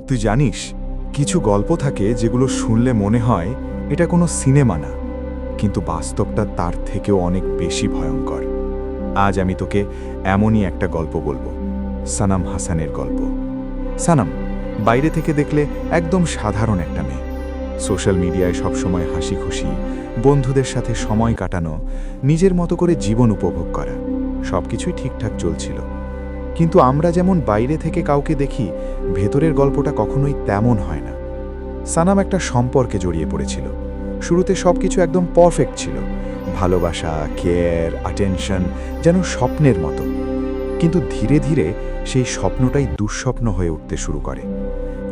তুই জানিস, কিছু গল্প থাকে যেগুলো শুনলে মনে হয় এটা কোনো সিনেমা না, কিন্তু বাস্তবটা তার থেকেও অনেক বেশি ভয়ঙ্কর। আজ আমি তোকে এমনই একটা গল্প বলবো, সানাম হাসানের গল্প। সানাম বাইরে থেকে দেখলে একদম সাধারণ একটা মেয়ে। সোশ্যাল মিডিয়ায় সবসময় হাসি খুশি, বন্ধুদের সাথে সময় কাটানো, নিজের মতো করে জীবন উপভোগ করা, সবকিছুই ঠিকঠাক চলছিল। কিন্তু আমরা যেমন বাইরে থেকে কাউকে দেখি, ভেতরের গল্পটা কখনোই তেমন হয় না। সানাম একটা সম্পর্কে জড়িয়ে পড়েছিল। শুরুতে সবকিছু একদম পারফেক্ট ছিল, ভালোবাসা, কেয়ার, অ্যাটেনশন, যেন স্বপ্নের মতো। কিন্তু ধীরে ধীরে সেই স্বপ্নটাই দুঃস্বপ্ন হয়ে উঠতে শুরু করে।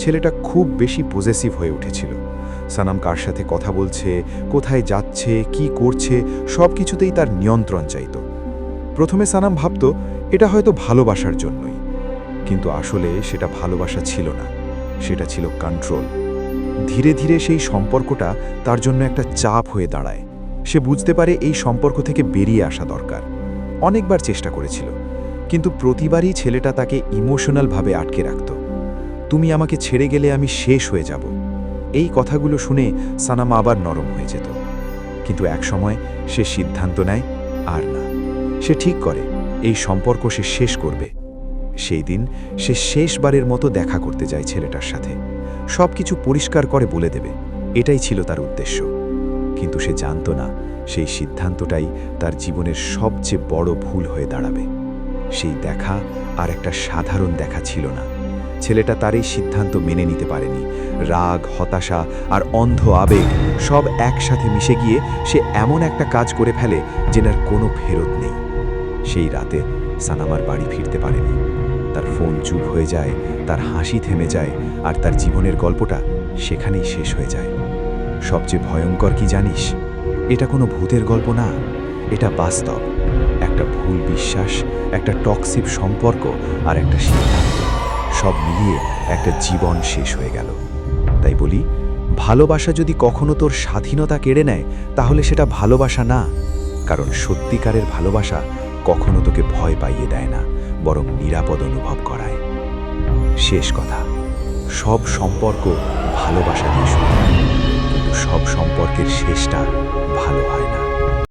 ছেলেটা খুব বেশি পজেসিভ হয়ে উঠেছিল। সানাম কার সাথে কথা বলছে, কোথায় যাচ্ছে, কি করছে, সব কিছুতেই তার নিয়ন্ত্রণ চাইত। প্রথমে সানাম ভাবত এটা হয়তো ভালোবাসার জন্যই, কিন্তু আসলে সেটা ভালোবাসা ছিল না, সেটা ছিল কন্ট্রোল। ধীরে ধীরে সেই সম্পর্কটা তার জন্য একটা চাপ হয়ে দাঁড়ায়। সে বুঝতে পারে এই সম্পর্ক থেকে বেরিয়ে আসা দরকার। অনেকবার চেষ্টা করেছিল, কিন্তু প্রতিবারই ছেলেটা তাকে ইমোশনালভাবে আটকে রাখত। তুমি আমাকে ছেড়ে গেলে আমি শেষ হয়ে যাব, এই কথাগুলো শুনে সানাম আবার নরম হয়ে যেত। কিন্তু একসময় সে সিদ্ধান্ত নেয়, আর না, সে ঠিক করে এই সম্পর্ক সে শেষ করবে। সেই দিন সে শেষবারের মতো দেখা করতে যায় ছেলেটার সাথে। সব কিছু পরিষ্কার করে বলে দেবে, এটাই ছিল তার উদ্দেশ্য। কিন্তু সে জানত না সেই সিদ্ধান্তটাই তার জীবনের সবচেয়ে বড় ভুল হয়ে দাঁড়াবে। সেই দেখা আর একটা সাধারণ দেখা ছিল না। ছেলেটা তার এই সিদ্ধান্ত মেনে নিতে পারেনি। রাগ, হতাশা আর অন্ধ আবেগ সব একসাথে মিশে গিয়ে সে এমন একটা কাজ করে ফেলে যেটার কোনো ফেরত নেই। সেই রাতে সানামার বাড়ি ফিরতে পারেনি। তার ফোন চুপ হয়ে যায়, তার হাসি থেমে যায়, আর তার জীবনের গল্পটা সেখানেই শেষ হয়ে যায়। সবচেয়ে ভয়ঙ্কর কি জানিস? এটা কোনো ভূতের গল্প না, এটা বাস্তব। একটা ভুল বিশ্বাস, একটা টক্সিক সম্পর্ক আর একটা সিদ্ধান্ত, সব মিলিয়ে একটা জীবন শেষ হয়ে গেল। তাই বলি, ভালোবাসা যদি কখনো তোর স্বাধীনতা কেড়ে নেয়, তাহলে সেটা ভালোবাসা না। কারণ সত্যিকারের ভালোবাসা কখনো তোকে ভয় পাইয়ে দেয় না, বরং নিরাপদ অনুভব করায়। শেষ কথা, সব সম্পর্ক ভালোবাসা দিয়ে শুরু হয়, কিন্তু সব সম্পর্কের শেষটা ভালো হয় না।